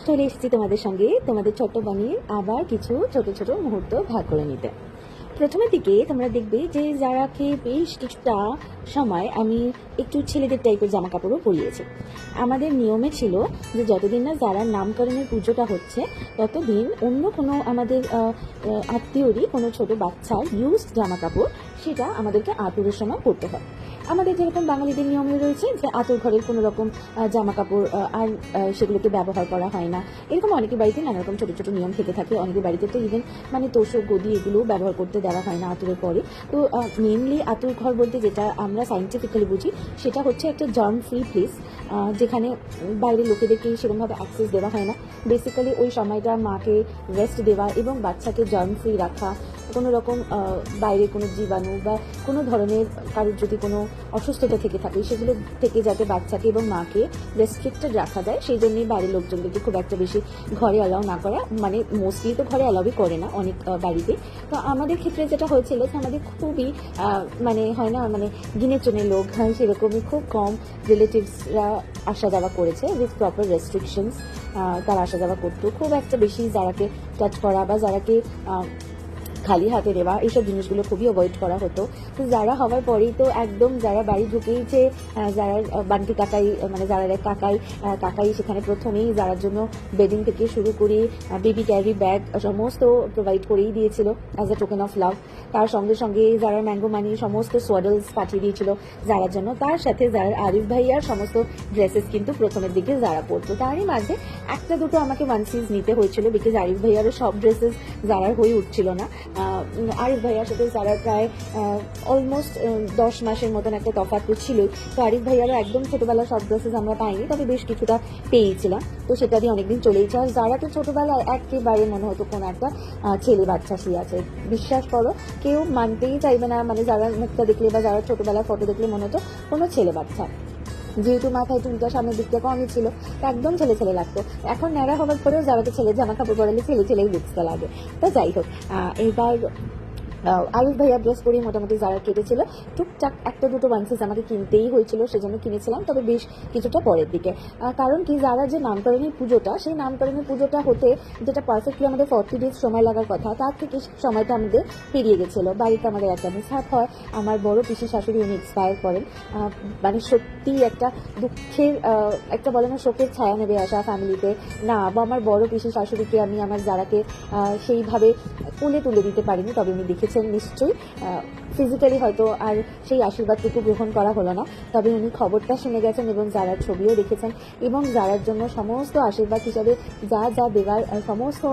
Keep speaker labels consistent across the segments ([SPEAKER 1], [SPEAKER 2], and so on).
[SPEAKER 1] চলে এসেছি তোমাদের সঙ্গে তোমাদের ছোট্ট বানিয়ে আবার কিছু ছোট ছোট মুহূর্ত ভাগ করে নিতে। প্রথমের দিকে তোমরা দেখবে যে যারাকে বেশ কিছুটা সময় আমি একটু ছেলেদের টাইপের জামা কাপড়ও পরিয়েছি। আমাদের নিয়মে ছিল যে যতদিন না যারা নামকরণের পুজোটা হচ্ছে ততদিন অন্য কোনো আমাদের আত্মীয়রই কোনো ছোট বাচ্চার ইউজড জামা কাপড় সেটা আমাদেরকে আতুরের সময় পরতে হয়। আমাদের যেরকম বাঙালিদের নিয়মে রয়েছে যে আতুর ঘরের কোনো রকম জামা কাপড় আর সেগুলোকে ব্যবহার করা হয় না, এরকম অনেকের বাড়িতে নানা রকম ছোটো ছোটো নিয়ম থেকে থাকে। অনেকের বাড়িতে তো ইভেন মানে তোষক গদি এগুলো ব্যবহার করতে দেওয়া হয় না আতুরের পরে। তো মেনলি আতুর ঘর বলতে যেটা আমরা সায়েন্টিফিক্যালি বুঝি সেটা হচ্ছে একটা জার্ম ফ্রি প্লেস, যেখানে বাইরের লোকেদেরকে সেরকমভাবে অ্যাক্সেস দেওয়া হয় না। বেসিক্যালি ওই সময়টা মাকে রেস্ট দেওয়া এবং বাচ্চাকে জার্ম ফ্রি রাখা, কোনো রকম বাইরে কোনো জীবাণু বা কোনো ধরনের কারোর যদি কোনো অসুস্থতা থেকে থাকে সেগুলো থেকে যাতে বাচ্চাকে এবং মাকে রেস্ট্রিক্টেড রাখা যায়, সেই জন্যই বাইরের লোকজনদেরকে খুব একটা বেশি ঘরে অ্যালাউ না করা, মানে মোস্টলি তো ঘরে অ্যালাউই করে না অনেক বাড়িতে। তো আমাদের ক্ষেত্রে যেটা হয়েছিল যে আমাদের খুবই মানে হয় না মানে গিনে চনে লোক হয় সেরকমই খুব কম রিলেটিভসরা আসা যাওয়া করেছে উইথ প্রপার রেস্ট্রিকশনস। তারা আসা যাওয়া করতো, খুব একটা বেশি যারাকে টাচ করা বা যারাকে খালি হাতে দেওয়া এইসব জিনিসগুলো খুবই অ্যাভয়েড করা হতো। তো যারা হওয়ার পরেই তো একদম যারা বাড়ি ঢুকেইছে, যারা বান্টি কাকাই মানে যারা কাকাই সেখানে প্রথমেই যারার জন্য বেডিং থেকে শুরু করে বেবি ক্যারি ব্যাগ সমস্ত প্রোভাইড করেই দিয়েছিল as a token of love. তার সঙ্গে সঙ্গে যারা ম্যাঙ্গো মানি সমস্ত সোয়াডলস পাঠিয়ে দিয়েছিল যারার জন্য। তার সাথে যারা আরিফ ভাইয়ার সমস্ত ড্রেসেস কিন্তু প্রথমের দিকে যারা পরতো, তারই মাঝে একটা দুটো আমাকে ওয়ানসিজ নিতে হয়েছিল বিকজ আরিফ ভাইয়ারও সব ড্রেসেস যারার হয়ে উঠছিল না। আরিফ ভাইয়ার সাথে যারা প্রায় অলমোস্ট 10 মাসের মতন একটা তফাৎ তো ছিলই। তো আরিফ ভাইয়ারও একদম ছোটোবেলার সব ড্রেসেস আমরা পাইনি, তবে বেশ কিছুটা পেয়েছিলাম। তো সেটা দিয়ে অনেকদিন চলেইছে। আর যারা তো ছোটোবেলায় একেবারে মনে হতো কোনো একটা ছেলে বাচ্চা সে আছে, বিশ্বাস করো কেউ মানতেই চাইবে না, মানে যারা মুখটা দেখলে বা যারা ছোটোবেলার ফটো দেখলে মনে হতো কোনো ছেলে বাচ্চা। যেহেতু মাথায় চুলটা সামনের দিকটা কমই ছিল একদম ছেলে ছেলে লাগতো। এখন ন্যাড়া হওয়ার পরেও যারাকে ছেলে জামা কাপড় পরালে ছেলে ছেলেই বুঝতে লাগে। তো যাই হোক, এবার আরিফ ভাইয়া ড্রেস পরেই মোটামুটি যারা কেটেছিল। টুকটাক একটা দুটো ওয়ানসিস আমাকে কিনতেই হয়েছিল, সেজন্য কিনেছিলাম, তবে বেশ কিছুটা পরের দিকে। কারণ কি যারা যে নামকরণের পুজোটা, সেই নামকরণের পুজোটা হতে যেটা পারফেক্টলি আমাদের 40 days সময় লাগার কথা, তার থেকে সময়টা আমাদের পেরিয়ে গেছিলো। বাড়িতে আমাদের একটা মিসহ্যাপ হয়। আমার বড় পিসি শাশুড়ি উনি এক্সপায়ার করেন, মানে সত্যি একটা দুঃখের একটা বলে না শোকের ছায়া নেমে আসা ফ্যামিলিতে। না বা আমার বড় পিসি শাশুড়িকে আমি আমার যারাকে সেইভাবে কোলে তুলে দিতে পারিনি, তবে উনি দেখেছেন নিশ্চয়ই। ফিজিক্যালি হয়তো আর সেই আশীর্বাদটুকু গ্রহণ করা হলো না, তবে উনি খবরটা শুনে গেছেন এবং যারার ছবিও দেখেছেন এবং যারার জন্য সমস্ত আশীর্বাদ হিসাবে যা যা দেওয়ার সমস্ত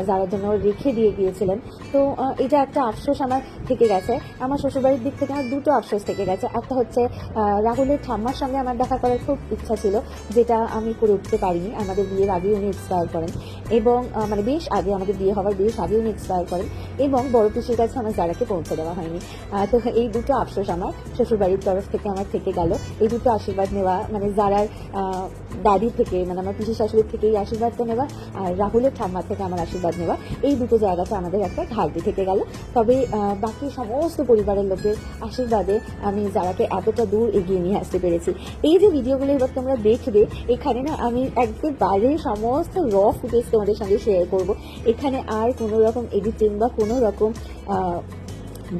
[SPEAKER 1] যারার জন্য রেখে দিয়ে গিয়েছিলেন। তো এটা একটা আফসোস আমার থেকে গেছে। আমার শ্বশুরবাড়ির দিক থেকে আমার দুটো আফসোস থেকে গেছে। একটা হচ্ছে রাহুলের ঠাম্মার সঙ্গে আমার দেখা করার খুব ইচ্ছা ছিল, যেটা আমি করে উঠতে পারিনি। আমাদের বিয়ের আগে উনি এক্সপায়ার করেন এবং মানে বেশ আগে, আমাদের বিয়ে হওয়ার বেশ আগে উনি এক্সপায়ার করেন এবং বড় পিসির কাছে আমার যারাকে পৌঁছে দেওয়া হয়নি। তো এই দুটো আফসোস আমার শ্বশুরবাড়ির তরফ থেকে আমার থেকে গেল। এই দুটো আশীর্বাদ নেওয়া, মানে যারার দাদি থেকে মানে আমার পিসি শাশুড়ির থেকে এই আশীর্বাদটা নেওয়া আর রাহুলের ঠাম্মার থেকে আমার আশীর্বাদ নেওয়া, এই দুটো জায়গাতে আমাদের একটা ঘাটতি থেকে গেল। তবে বাকি সমস্ত পরিবারের লোকের আশীর্বাদে আমি যারাকে এতটা দূর এগিয়ে নিয়ে আসতে পেরেছি। এই যে ভিডিওগুলো এবার তোমরা দেখবে, এখানে না আমি একেবারে সমস্ত র ফুটেজ তোমাদের সঙ্গে শেয়ার করব। এখানে আর কোনো রকম এডিটিং বা কোনো রকম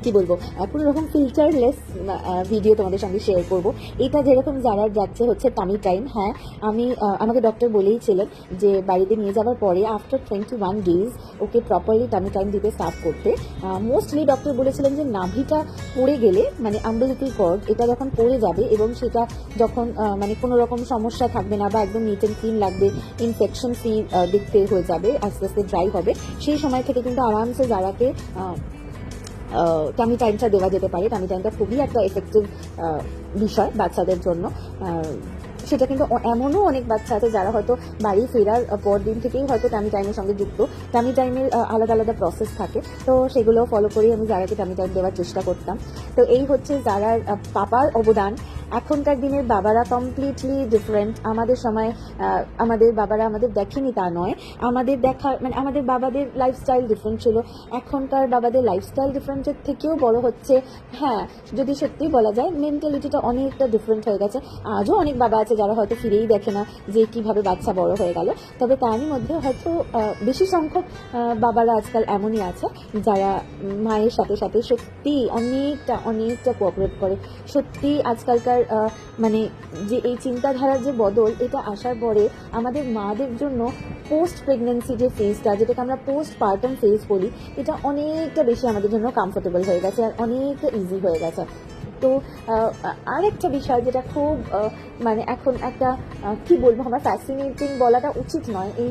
[SPEAKER 1] কি বলবো কোনো রকম ফিল্টারলেস ভিডিও তোমাদের সঙ্গে শেয়ার করব। এটা যেরকম যারা যাচ্ছে হচ্ছে টামি টাইম, হ্যাঁ আমি আমাকে ডক্টর বলেইছিলেন যে বাড়িতে নিয়ে যাওয়ার পরে আফটার 21 days ওকে প্রপারলি টামি টাইম দিতে স্টার্ট করতে। মোস্টলি ডক্টর বলেছিলেন যে নাভিটা পড়ে গেলে মানে আম্বিলিকাল কর্ড এটা যখন পড়ে যাবে এবং সেটা যখন মানে কোনো রকম সমস্যা থাকবে না বা একদম নিট অ্যান্ড ক্লিন লাগবে, ইনফেকশন ফ্রি দেখতে হয়ে যাবে, আস্তে আস্তে ড্রাই হবে, সেই সময় থেকে কিন্তু আরামসে যারাকে টামি টাইমটা দেওয়া যেতে পারে। টামি টাইমটা খুবই একটা এফেক্টিভ বিষয় বাচ্চাদের জন্য। সেটা কিন্তু এমনও অনেক বাচ্চা আছে যারা হয়তো বাড়ি ফেরার পর দিন থেকেই হয়তো টামি টাইমের সঙ্গে যুক্ত। টামি টাইমের আলাদা আলাদা প্রসেস থাকে, তো সেগুলো ফলো করেই আমি যারাকে টামি টাইম দেওয়ার চেষ্টা করতাম। তো এই হচ্ছে যারার পাপার অবদান এখনকার দিনের বাবারা কমপ্লিটলি ডিফারেন্ট। আমাদের সময় আমাদের বাবারা আমাদের দেখেনি তা নয়, আমাদের দেখা মানে আমাদের বাবাদের লাইফস্টাইল ডিফারেন্ট ছিল। এখনকার বাবাদের লাইফস্টাইল ডিফারেন্টের থেকেও বড় হচ্ছে, হ্যাঁ যদি সত্যি বলা যায় মেন্টালিটিটা অনেকটা ডিফারেন্ট হয়ে গেছে। আজও অনেক বাবা আছে যারা হয়তো ফিরেই দেখে না যে কিভাবে বাচ্চা বড় হয়ে গেল, তবে তারই মধ্যে হয়তো বেশি সংখ্যক বাবারা আজকাল এমনই আছে যারা মায়ের সাথে সাথে সত্যি অনেকটা কোঅপারেট করে। সত্যি আজকালকার মানে যে এই চিন্তাধারার যে বদল, এটা আসার পরে আমাদের মাদের জন্য পোস্ট প্রেগনেন্সি যে ফেজটা, যেটাকে আমরা পোস্ট পার্টাম ফেজ বলি, এটা অনেকটা বেশি আমাদের জন্য কমফোর্টেবল হয়ে গেছে আর অনেকটা ইজি হয়ে গেছে। তো আরেকটা বিষয় যেটা খুব মানে এখন একটা কি বলবো, আমার ফ্যাসিনেটিং বলাটা উচিত নয়, এই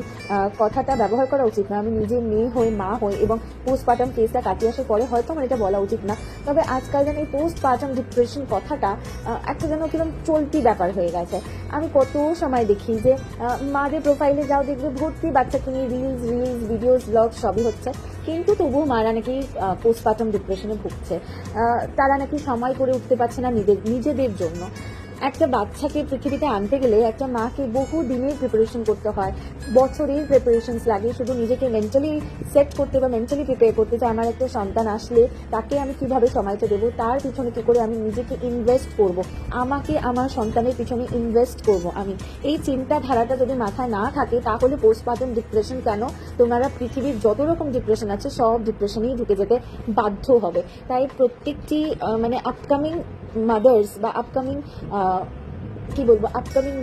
[SPEAKER 1] কথাটা ব্যবহার করা উচিত নয়। আমি নিজে মেয়ে হয়ে মা হই এবং পোস্টপার্টাম ফেজটা কাটিয়ে আসার পরে হয়তো আমার এটা বলা উচিত না, তবে আজকাল যেন এই পোস্টপার্টাম ডিপ্রেশন কথাটা একটা যেন কিরকম চলতি ব্যাপার হয়ে গেছে। আমি কত সময় দেখি যে মাদের প্রোফাইলে যাও দেখবে ভর্তি বাচ্চাকে নিয়ে রিলস ভিডিওস ব্লগ সবই হচ্ছে, কিন্তু তবুও মারা নাকি পোস্টপার্টাম ডিপ্রেশনে ভুগছে। তারা নাকি সময় করে উঠতে পারছে না নিজেদের জন্য। একটা বাচ্চাকে পৃথিবীতে আনতে গেলে একটা মাকে বহু দিনের প্রিপারেশন করতে হয়, বছরের প্রিপারেশনস লাগে শুধু নিজেকে মেন্টালি সেট করতে বা মেন্টালি প্রিপেয়ার করতে, যে আমার একটা সন্তান আসলে তাকে আমি কিভাবে সময়টা দেবো, তার পিছনে কি করে আমি নিজেকে ইনভেস্ট করব, আমাকে আমার সন্তানের পিছনে ইনভেস্ট করব আমি। এই চিন্তাধারাটা যদি মাথায় না থাকে তাহলে পোস্টপার্টাম ডিপ্রেশন কেন, তোমরা পৃথিবীর যত রকম ডিপ্রেশন আছে সব ডিপ্রেশনেই ঢুকে যেতে বাধ্য হবে। তাই প্রত্যেকটি মানে আপকামিং মাদার্স বা আপকামিং কি বলবো আপকামিং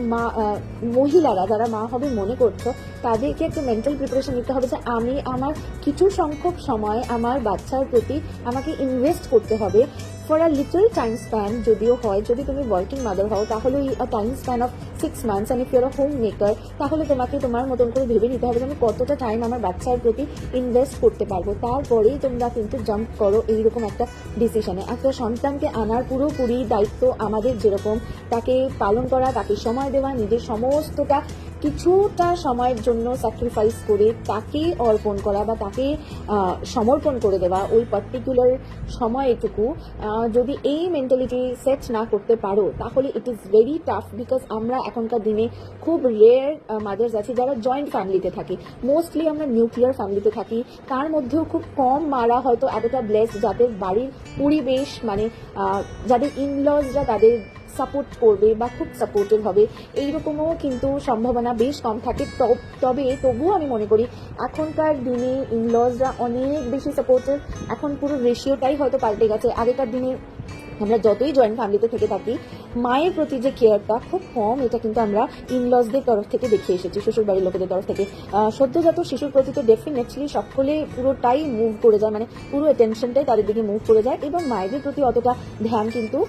[SPEAKER 1] মহিলারা যারা মা হবে মনে করছো, তাদেরকে একটা মেন্টাল প্রিপারেশন নিতে হবে যে আমি আমার কিছু সংখ্যক সময় আমার বাচ্চার প্রতি আমাকে ইনভেস্ট করতে হবে for a little time span. যদিও হয় যদি তুমি ওয়ার্কিং মাদার হও তাহলে time span of 6 months, and if your home maker তাহলে তোমাকে তোমার মতন করে ভেবে নিতে হবে যে আমি কতটা টাইম আমার বাচ্চার প্রতি ইনভেস্ট করতে পারবো। তারপরেই তোমরা কিন্তু জাম্প করো এইরকম একটা ডিসিশনে। একটা সন্তানকে আনার পুরোপুরি দায়িত্ব আমাদের, যেরকম তাকে পালন করা, তাকে সময় দেওয়া, নিজের সমস্তটা কিছুটা সময়ের জন্য স্যাক্রিফাইস করে তাকে অর্পণ করা বা তাকে সমর্পণ করে দেওয়া ওই পার্টিকুলার সময়টুকু, যদি এই মেন্টালিটি সেট না করতে পারো তাহলে it is very tough. Because আমরা এখনকার দিনে খুব রেয়ার মাদার্স আছি যারা জয়েন্ট ফ্যামিলিতে থাকি, মোস্টলি আমরা নিউক্লিয়ার ফ্যামিলিতে থাকি। তার মধ্যেও খুব কম মারা হয়তো এতটা ব্লেসড যাদের বাড়ির পরিবেশ মানে যাদের ইনলজরা তাদের সাপোর্ট করবে বা খুব সাপোর্টিভ হবে, এইরকমও কিন্তু সম্ভাবনা বেশ কম থাকে। তবে তবুও আমি মনে করি এখনকার দিনে ইনলজরা অনেক বেশি সাপোর্টিভ। এখন পুরো রেশিওটাই হয়তো পাল্টে গেছে। আগেকার দিনে আমরা যতই জয়েন্ট ফ্যামিলিতে থেকে থাকি মায়ের প্রতি যে কেয়ারটা খুব কম, এটা কিন্তু আমরা ইনলজদের তরফ থেকে দেখে এসেছি, শ্বশুর বাড়ির লোকেদের তরফ থেকে। সদ্যজাত শিশুর প্রতি তো ডেফিনেটলি সকলে পুরোটাই মুভ করে যায়, মানে পুরো অ্যাটেনশনটাই তাদের দিকে মুভ করে যায়, এবং মায়েদের প্রতি অতটা ধ্যান কিন্তু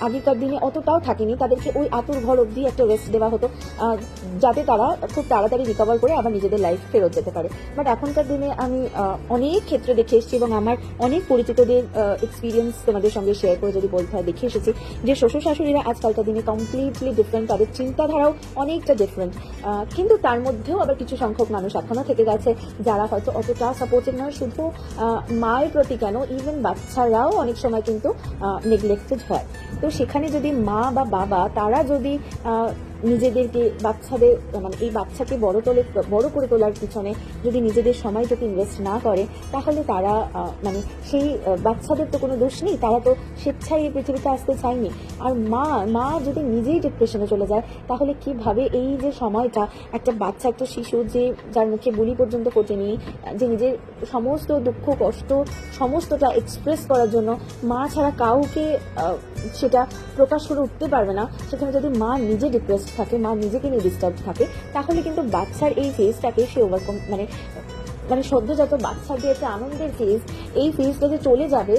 [SPEAKER 1] আগেকার দিনে অতটাও থাকেনি। তাদেরকে ওই আতুর ঘর অবধি একটা রেস্ট দেওয়া হতো যাতে তারা খুব তাড়াতাড়ি রিকভার করে আবার নিজেদের লাইফ ফেরত যেতে পারে। বাট এখনকার দিনে আমি অনেক ক্ষেত্রে দেখে এসেছি এবং আমার অনেক পরিচিতদের এক্সপিরিয়েন্স তোমাদের সঙ্গে শেয়ার করে যদি বলতে হয়, দেখে এসেছি যে শ্বশুর শাশুড়িরা আজকালকার দিনে কমপ্লিটলি ডিফারেন্ট, তাদের চিন্তাধারাও অনেকটা ডিফারেন্ট। কিন্তু তার মধ্যেও আবার কিছু সংখ্যক মানুষ এখনও থেকে গেছে যারা হয়তো অতটা সাপোর্টিভ নয়। শুধু মায়ের প্রতি কেন, ইভেন বাচ্চারাও অনেক সময় কিন্তু নেগলেক্টেড হয়। তো সেখানে যদি মা বা বাবা তারা যদি নিজেদেরকে বাচ্চাদের মানে এই বাচ্চাকে বড় করে তোলার পিছনে যদি নিজেদের সময় যদি ইনভেস্ট না করে, তাহলে তারা মানে সেই বাচ্চাদের তো কোনো দোষ নেই, তারা তো স্বেচ্ছায় এই পৃথিবীতে আসতে চায়নি। আর মা যদি নিজেই ডিপ্রেশনে চলে যায়, তাহলে কিভাবে এই যে সময়টা একটা বাচ্চা, একটা শিশু যে যার মুখে বুলি পর্যন্ত ফোটেনি, যে নিজের সমস্ত দুঃখ কষ্ট সমস্তটা এক্সপ্রেস করার জন্য মা ছাড়া কাউকে সেটা প্রকাশ করে উঠতে পারবে না, সেখানে যদি মা নিজে ডিপ্রেসড থাকে, মা নিজেকে নিয়ে ডিস্টার্ব থাকে, তাহলে কিন্তু বাচ্চার এই ফেজটাকে সে ওভারকম মানে সদ্যজাত বাচ্চার যে একটা আনন্দের ফেজ, এই ফেজটা যে চলে যাবে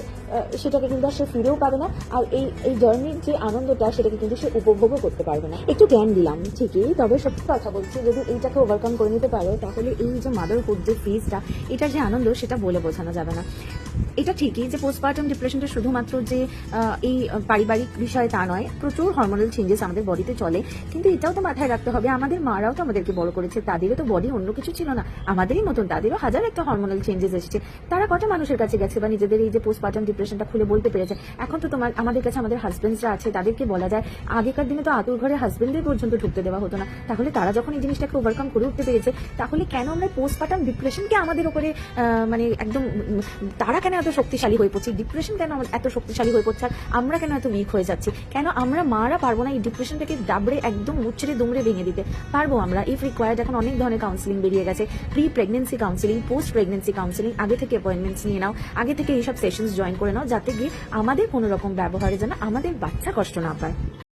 [SPEAKER 1] সেটাকে কিন্তু আর সে ফিরেও পাবে না। আর এই জার্নির যে আনন্দটা সেটাকে কিন্তু সে উপভোগও করতে পারবে না। একটু জ্ঞান দিলাম ঠিকই, তবে সত্যি কথা বলছি, যদি এইটাকে ওভারকাম করে নিতে পারো তাহলে এই যে মাদারহুড যে ফেজটা, এটার যে আনন্দ সেটা বলে বোঝানো যাবে না। এটা ঠিকই যে পোস্টপার্টাম ডিপ্রেশনটা শুধুমাত্র যে এই পারিবারিক বিষয় তা নয়, প্রচুর হরমোনাল চেঞ্জেস আমাদের বডিতে চলে। কিন্তু এটাও তো মাথায় রাখতে হবে, আমাদের মারাও তো আমাদেরকে বড় করেছে, তাদেরও তো বডি অন্য কিছু ছিল না, আমাদেরই মতন তাদেরও হাজার একটা হরমোনাল চেঞ্জেস এসেছে। তারা কত মানুষের কাছে গেছে বা নিজেদের এই যে পোস্টপার্টাম ডিপ্রেশনটা খুলে বলতে পেরেছে। এখন তো আমাদের কাছে আমাদের হাজবেন্ডসরা আছে, তাদেরকে বলা যায়। আগেকার দিনে তো আতুর ঘরে হাজবেন্ডদের পর্যন্ত ঢুকতে দেওয়া হতো না। তাহলে তারা যখন এই জিনিসটাকে ওভারকাম করে উঠতে পেরেছে, তাহলে কেন আমরা পোস্টপার্টাম ডিপ্রেশনকে আমাদের উপরে মানে একদম তারা কেন এত শক্তিশালী হয়ে পড়ছে, ডিপ্রেশন কেন এত শক্তিশালী হয়ে পড়ছে, আর আমরা কেন এত উইক হয়ে যাচ্ছি? কেন আমরা মারা পারবো না এই ডিপ্রেশনটাকে দাবড়ে একদম মুচড়ে দুমড়ে ভেঙে দিতে? পারবো আমরা, ইফ রিকোয়ার্ড। এখন অনেক ধরনের কাউন্সিলিং বেরিয়ে গেছে, pre pregnancy counselling, post pregnancy counselling. আগে থেকে অ্যাপয়েন্টমেন্টস নিয়ে নাও, আগে থেকে এইসব সেশনস জয়েন করে নাও, যাতে গিয়ে আমাদের কোনো রকম ব্যবহারে যেন আমাদের বাচ্চা কষ্ট না পায়।